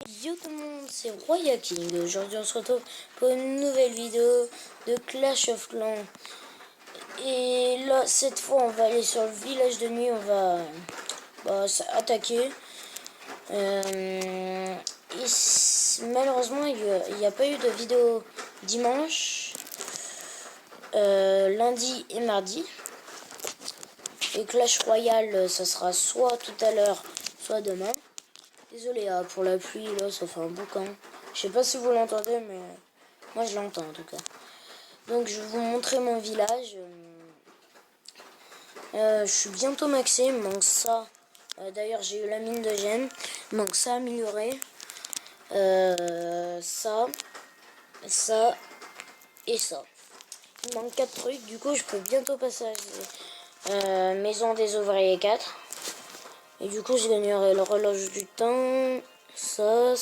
Yo tout le monde, c'est Roya King. Aujourd'hui on se retrouve pour une nouvelle vidéo de Clash of Clans. Et là cette fois on va aller sur le village de nuit, on va attaquer. Malheureusement il n'y a pas eu de vidéo dimanche, lundi et mardi. Et Clash Royale ça sera soit tout à l'heure, soit demain. Désolé pour la pluie, là, ça fait un boucan. Je sais pas si vous l'entendez, mais moi je l'entends en tout cas. Donc je vais vous montrer mon village. Je suis bientôt maxé, il me manque ça. D'ailleurs j'ai eu la mine de gemme. Il me manque ça amélioré. Ça et ça. Il me manque 4 trucs, du coup je peux bientôt passer à maison des ouvriers 4. Et du coup je gagnerai le relâche du temps. Ça,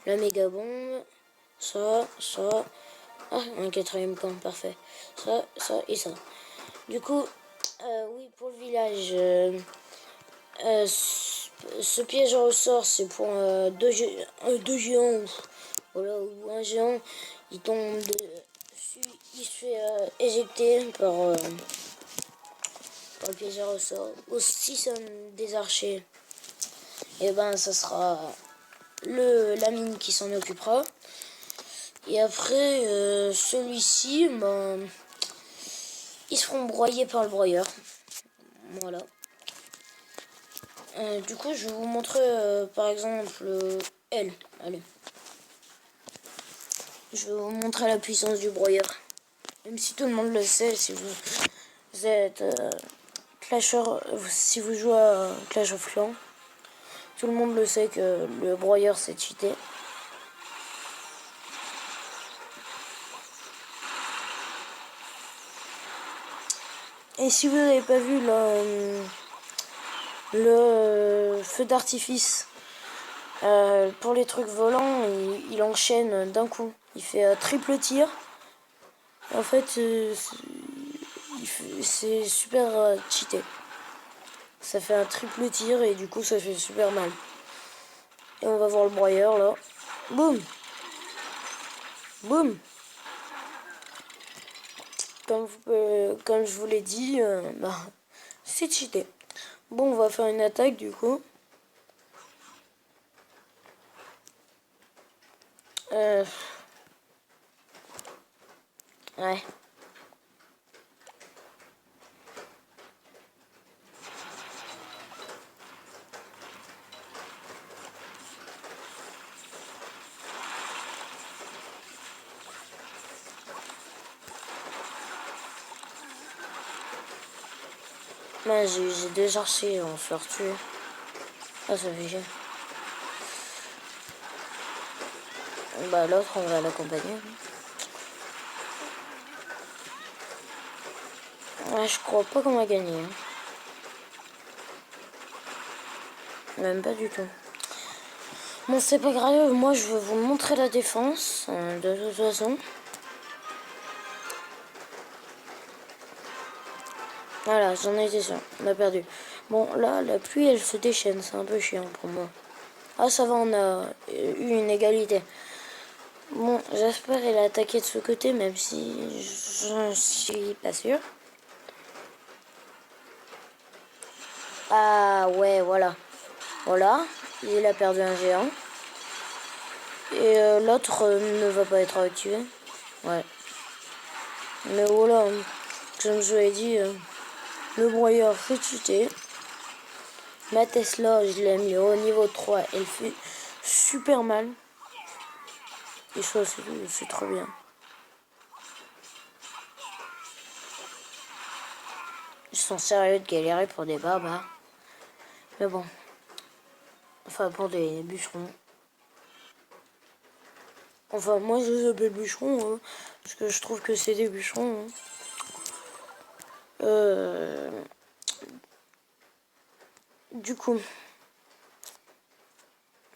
la méga bombe, ça, ah, un quatrième camp, parfait, ça et ça. Du coup, oui, pour le village, ce piège au sort, c'est pour deux géants, voilà, ou un géant, il tombe dessus, il se fait éjecter par le piège au sort. Ou si c'est des archers, et ben ça sera la mine qui s'en occupera. Et après celui-ci, ben, ils seront broyés par le broyeur. Voilà. Du coup je vais vous montrer par exemple elle. Allez. Je vais vous montrer la puissance du broyeur. Même si tout le monde le sait, si vous êtes si vous jouez à Clash of Clans, tout le monde le sait que le broyeur c'est cheaté. Et si vous n'avez pas vu le feu d'artifice pour les trucs volants, il enchaîne d'un coup. Il fait triple tir. En fait, c'est super cheaté. Ça fait un triple tir et du coup ça fait super mal. Et on va voir le broyeur là. Boum. Boum. Comme je vous l'ai dit, bah, c'est cheaté. Bon, on va faire une attaque du coup. Ouais. Bah, j'ai deux archers, on se leur tue. Ah, ça fait chier. Bah, l'autre, on va l'accompagner. Ouais, je crois pas qu'on va gagner. Hein. Même pas du tout. Bon, c'est pas grave, moi je vais vous montrer la défense, de toute façon. Voilà, j'en ai été sûr, on a perdu. Bon, là, la pluie, elle se déchaîne, c'est un peu chiant pour moi. Ah, ça va, on a eu une égalité. Bon, j'espère qu'elle a attaqué de ce côté, même si je suis pas sûr. Ah, ouais, voilà. Voilà, il a perdu un géant. Et l'autre ne va pas être activé. Ouais. Mais voilà, comme je vous l'ai dit, le broyeur fait chuter. Ma Tesla, je l'ai mis au niveau 3. Elle fait super mal. Et ça, c'est trop bien. Ils sont sérieux de galérer pour des barbares. Mais bon. Enfin, pour des bûcherons. Enfin, moi, je les appelle bûcherons. Hein, parce que je trouve que c'est des bûcherons. Hein. Du coup,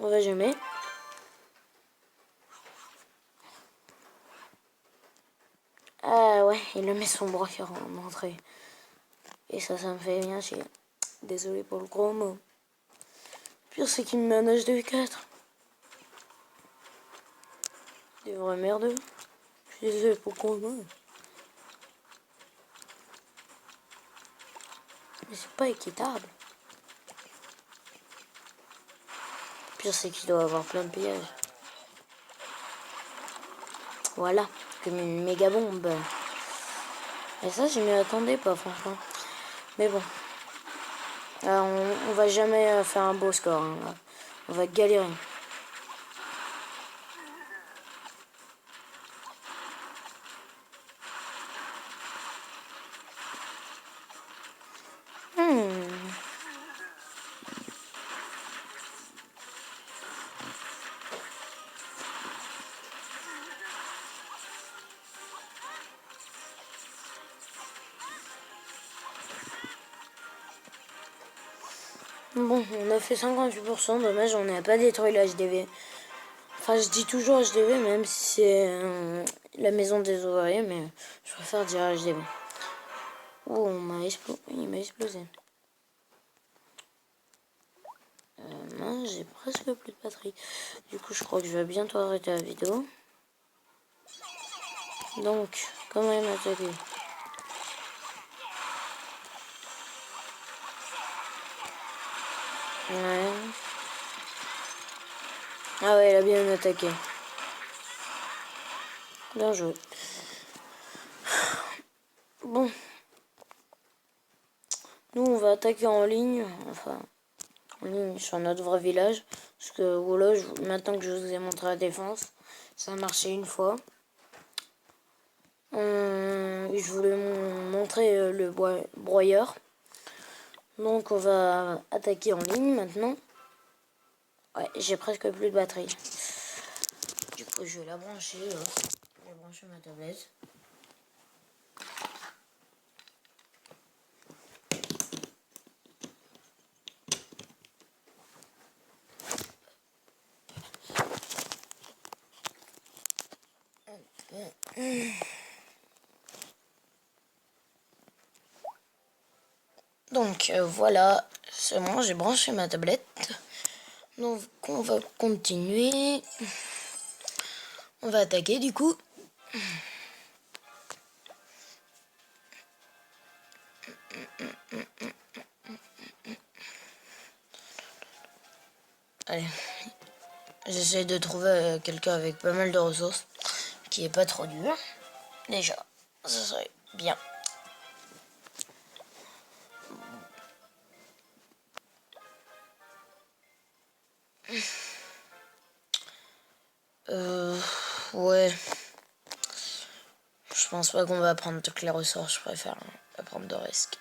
on va jamais. Ah ouais, il a mis son broyeur en entrée. Et ça me fait bien chier. Désolé pour le gros mot. Le pire, c'est qu'il me met un HD4. Des vrais merdeux. Je suis désolé pour con. Mais c'est pas équitable. Le pire c'est qu'il doit avoir plein de pillages. Voilà, comme une méga bombe. Et ça je m'y attendais pas franchement. Mais bon. On va jamais faire un beau score. Hein. On va galérer. Bon, on a fait 58%. Dommage, on n'a pas détruit la HDV. Enfin, je dis toujours HDV, même si c'est la maison des ouvriers, mais je préfère dire HDV. Oh, il m'a explosé. Mince, j'ai presque plus de batterie. Du coup, je crois que je vais bientôt arrêter la vidéo. Donc, comment il m'a attaqué? Ouais. Ah ouais, il a bien attaqué. Bien joué. Bon. Nous, on va attaquer en ligne. Enfin, en ligne sur notre vrai village. Parce que voilà, maintenant que je vous ai montré la défense, ça a marché une fois. Je voulais montrer le broyeur. Donc, on va attaquer en ligne maintenant. Ouais, j'ai presque plus de batterie. Du coup, je vais la brancher. Je vais brancher ma tablette. Donc voilà, c'est bon, j'ai branché ma tablette. Donc on va continuer. On va attaquer du coup. Allez, j'essaie de trouver quelqu'un avec pas mal de ressources, qui est pas trop dur. Déjà, ça serait bien. Ouais. Je pense pas qu'on va prendre toutes les ressources, je préfère pas prendre de risques.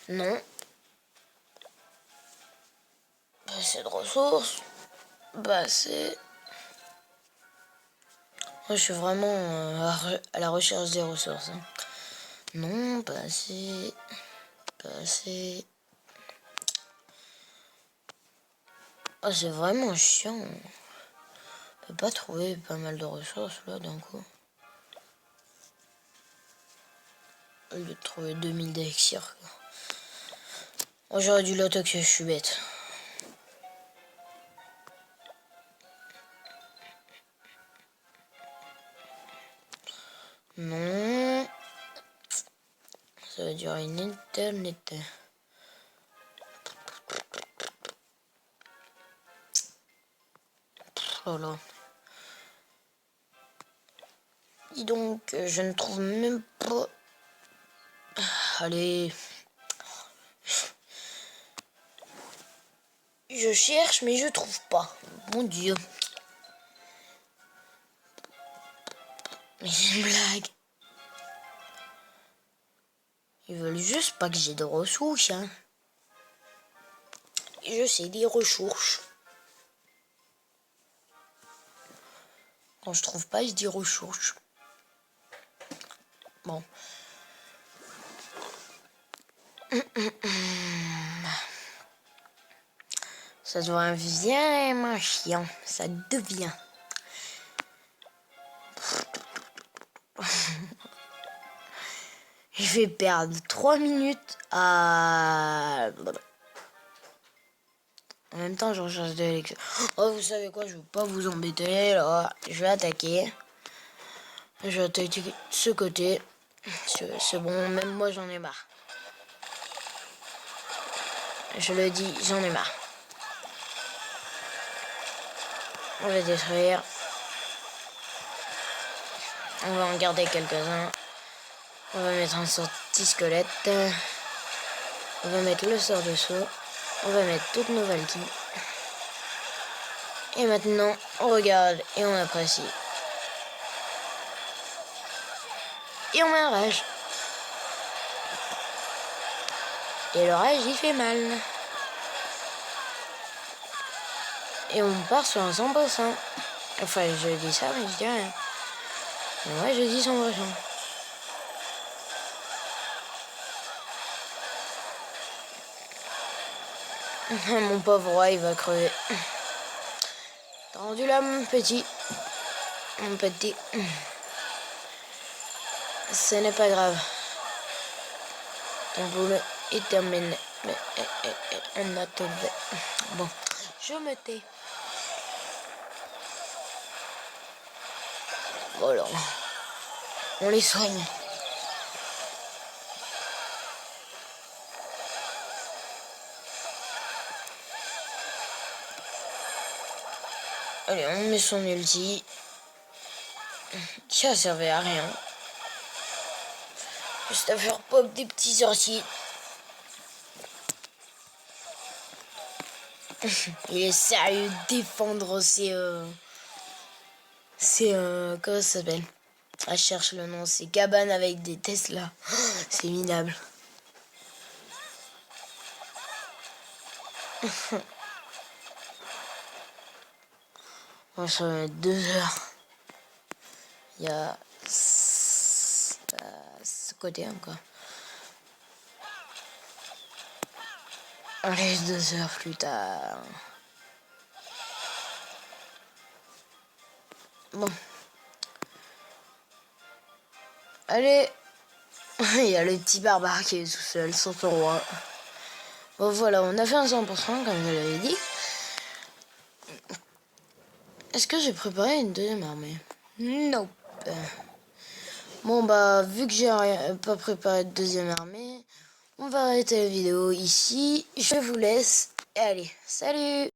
Non. Pas assez de ressources. Pas assez. Moi, je suis vraiment à la recherche des ressources. Hein. Non, pas assez. Pas assez. Oh, c'est vraiment chiant. On peut pas trouver pas mal de ressources là d'un coup. Au lieu de trouver 2000 d'élixir. Oh, j'aurais dû l'attaquer, je suis bête. Non. Ça va durer une éternité. Voilà. Dis donc, je ne trouve même pas... Allez. Je cherche, mais je trouve pas. Mon Dieu. Mais c'est une blague. Ils veulent juste pas que j'ai de ressources, hein. Et je sais des ressources. Quand je trouve pas, je dis ressources. Bon. Ça devient vraiment chiant. Ça devient. Je vais perdre 3 minutes à En même temps, je recherche de l'électricité. Oh, vous savez quoi, je veux pas vous embêter, là. Je vais attaquer. Je vais attaquer ce côté. C'est bon, même moi, j'en ai marre. Je le dis, j'en ai marre. On va détruire. On va en garder quelques-uns. On va mettre un sorti squelette. On va mettre le sort de saut. On va mettre toutes nos Valkyries. Et maintenant, on regarde et on apprécie. Et on met un rage. Et le rage, il fait mal. Et on part sur un 100%. Enfin, je dis ça, mais je dis rien. Ouais, je dis 100%. Mon pauvre roi, il va crever. T'as rendu là, mon petit. Mon petit. Ce n'est pas grave. Ton boulot est terminé. Mais on a trouvé. Bon, je me tais. Voilà. On les soigne. Allez, on met son ulti. Ça servait à rien. Juste à faire pop des petits sorciers. Il est sérieux de défendre ses... comment ça s'appelle? Ah, je cherche le nom. C'est cabanes avec des Tesla. C'est minable. Moi, ça va mettre 2 heures. Il y a ce côté encore. Allez, 2 heures plus tard. Bon. Allez. Il y a le petit barbare qui est tout seul sans son roi. Bon, voilà, on a fait un 100% comme je l'avais dit. Est-ce que j'ai préparé une deuxième armée? Non. Bon, bah, vu que j'ai pas préparé de deuxième armée, on va arrêter la vidéo ici. Je vous laisse. Et allez, salut!